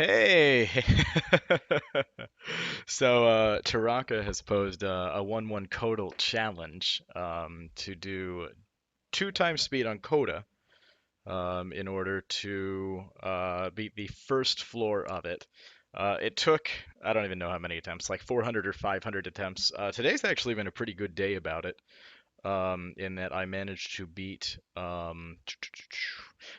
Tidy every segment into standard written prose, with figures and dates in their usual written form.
Hey! So, Teraka has posed a 1-1 Codolt challenge to do 2 times speed on Coda in order to beat the first floor of it. It took, I don't even know how many attempts, like 400 or 500 attempts. Today's actually been a pretty good day about it, in that I managed to beat,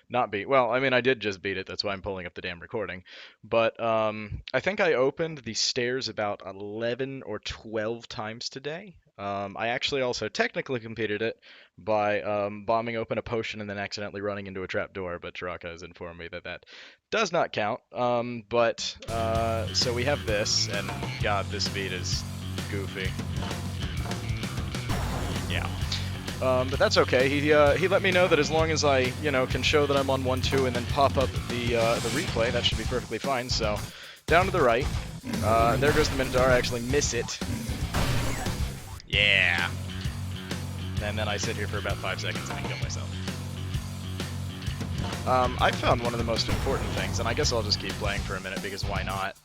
not beat, well, I mean, I did just beat it. That's why I'm pulling up the damn recording. But I think I opened the stairs about 11 or 12 times today. I actually also technically completed it by bombing open a potion and then accidentally running into a trap door, but Taraka has informed me that that does not count. So we have this, and God, this beat is goofy. Yeah. But that's okay. He let me know that as long as I, can show that I'm on 1-2 and then pop up the replay, that should be perfectly fine. So, down to the right. There goes the Minotaur. I actually miss it. Yeah. And then I sit here for about 5 seconds and then kill myself. I found one of the most important things, and I guess I'll just keep playing for a minute because why not?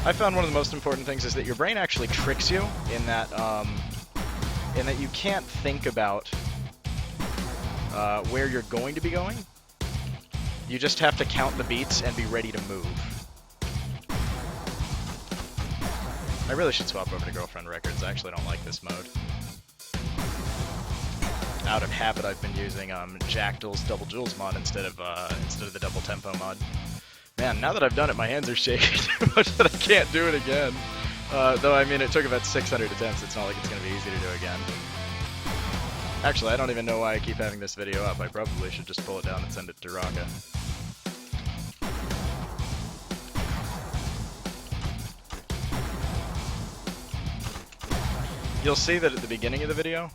I found one of the most important things is that your brain actually tricks you in that you can't think about where you're going to be going. You just have to count the beats and be ready to move. I really should swap over to Girlfriend Records. I actually don't like this mode. Out of habit, I've been using Jackdal's Double Jewels mod instead of the Double Tempo mod. Man, now that I've done it, my hands are shaking too much that I can't do it again. Though, I mean, it took about 600 attempts. It's not like it's going to be easy to do again. Actually, I don't even know why I keep having this video up. I probably should just pull it down and send it to Raka. You'll see that at the beginning of the video.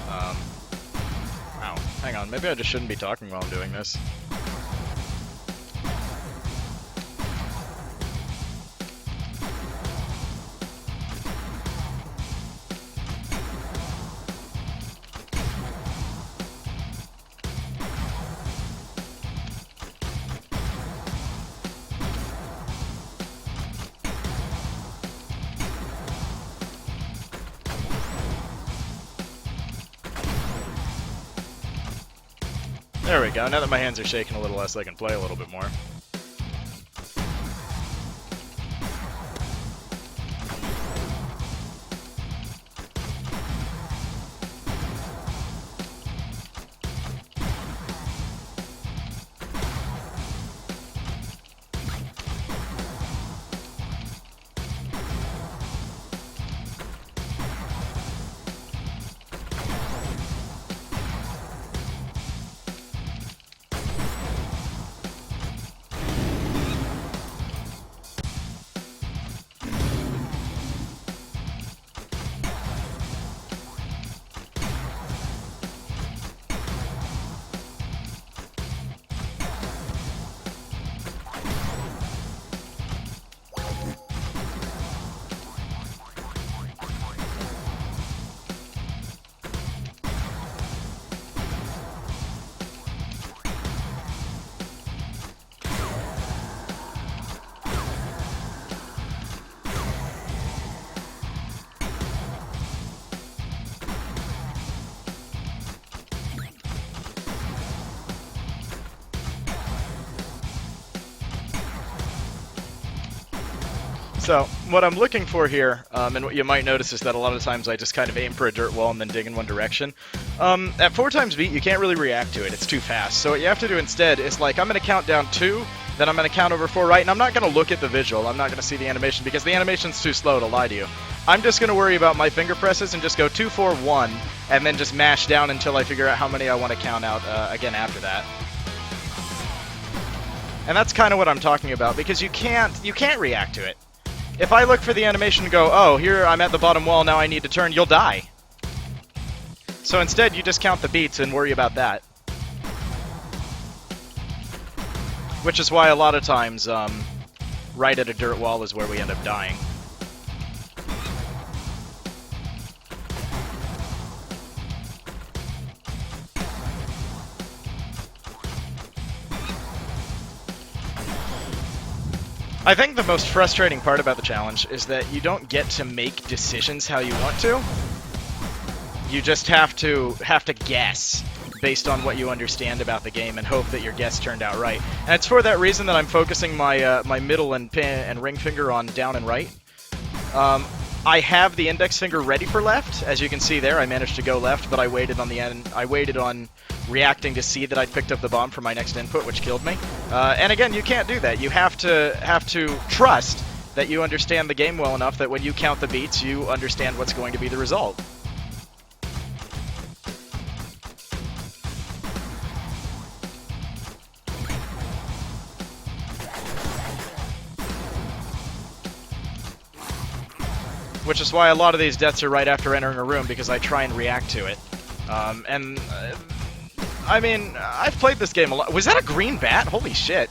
Wow. Hang on, maybe I just shouldn't be talking while I'm doing this. There we go. Now that my hands are shaking a little less, I can play a little bit more. So, what I'm looking for here, and what you might notice is that a lot of times I just kind of aim for a dirt wall and then dig in one direction. At 4 times beat, you can't really react to it. It's too fast. So what you have to do instead is, like, I'm going to count down 2, then I'm going to count over 4 right, and I'm not going to look at the visual. I'm not going to see the animation because the animation's too slow to lie to you. I'm just going to worry about my finger presses and just go 2, 4, 1, and then just mash down until I figure out how many I want to count out again after that. And that's kind of what I'm talking about, because you can't react to it. If I look for the animation and go, oh, here I'm at the bottom wall, now I need to turn, you'll die. So instead, you just count the beats and worry about that. Which is why a lot of times, right at a dirt wall is where we end up dying. I think the most frustrating part about the challenge is that you don't get to make decisions how you want to. You just have to guess based on what you understand about the game and hope that your guess turned out right. And it's for that reason that I'm focusing my middle and pin and ring finger on down and right. I have the index finger ready for left. As you can see there, I managed to go left, but I waited on the end. I waited on reacting to see that I'd picked up the bomb for my next input, which killed me. And again, you can't do that. You have to trust that you understand the game well enough that when you count the beats, you understand what's going to be the result. Which is why a lot of these deaths are right after entering a room, because I try and react to it. I mean, I've played this game a lot. Was that a green bat? Holy shit.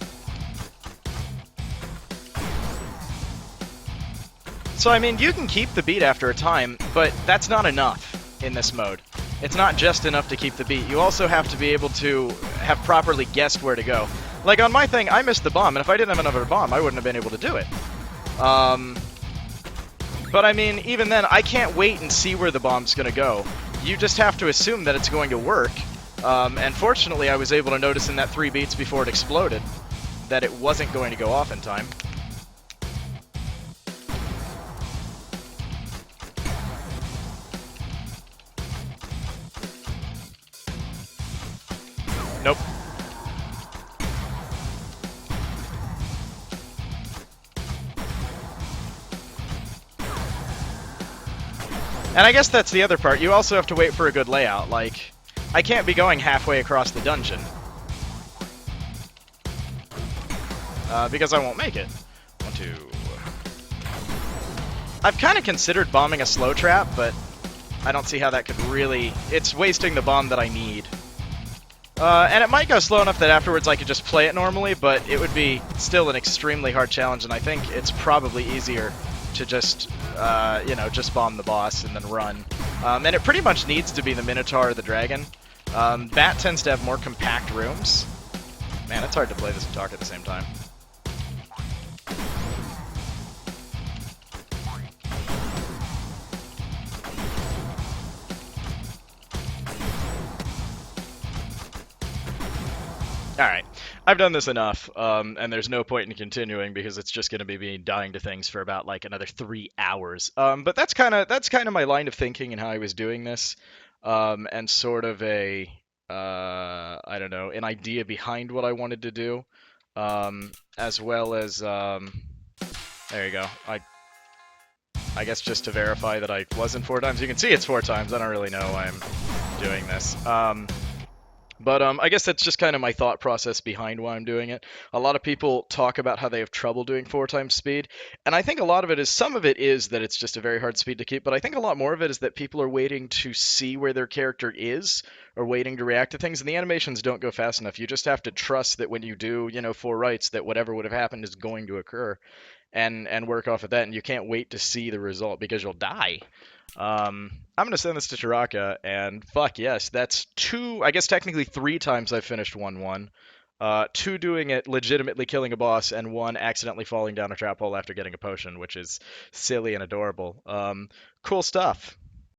So, I mean, you can keep the beat after a time, but that's not enough in this mode. It's not just enough to keep the beat. You also have to be able to have properly guessed where to go. Like, on my thing, I missed the bomb, and if I didn't have another bomb, I wouldn't have been able to do it. But I mean, even then, I can't wait and see where the bomb's going to go. You just have to assume that it's going to work. And fortunately, I was able to notice in that 3 beats before it exploded that it wasn't going to go off in time. Nope. And I guess that's the other part. You also have to wait for a good layout. Like, I can't be going halfway across the dungeon. Because I won't make it. 1, 2... I've kind of considered bombing a slow trap, but I don't see how that could really... It's wasting the bomb that I need. And it might go slow enough that afterwards I could just play it normally, but it would be still an extremely hard challenge, and I think it's probably easier to just, you know, just bomb the boss and then run. And it pretty much needs to be the Minotaur or the Dragon. Bat tends to have more compact rooms. Man, it's hard to play this and talk at the same time. Alright, I've done this enough, and there's no point in continuing because it's just going to be me dying to things for about like another 3 hours. But that's kind of my line of thinking and how I was doing this, and sort of a I don't know, an idea behind what I wanted to do, as well as there you go. I guess just to verify that I wasn't 4 times. You can see it's 4 times. I don't really know why I'm doing this. But I guess that's just kind of my thought process behind why I'm doing it. A lot of people talk about how they have trouble doing 4 times speed, and I think a lot of it is, some of it is that it's just a very hard speed to keep, but I think a lot more of it is that people are waiting to see where their character is, or waiting to react to things, and the animations don't go fast enough. You just have to trust that when you do, you know, 4 rights, that whatever would have happened is going to occur, and work off of that, and you can't wait to see the result because you'll die. I'm gonna send this to Teraka, and fuck yes, that's 2, I guess technically 3 times I've finished 1-1. 2 doing it legitimately killing a boss, and 1 accidentally falling down a trap hole after getting a potion, which is silly and adorable. Cool stuff.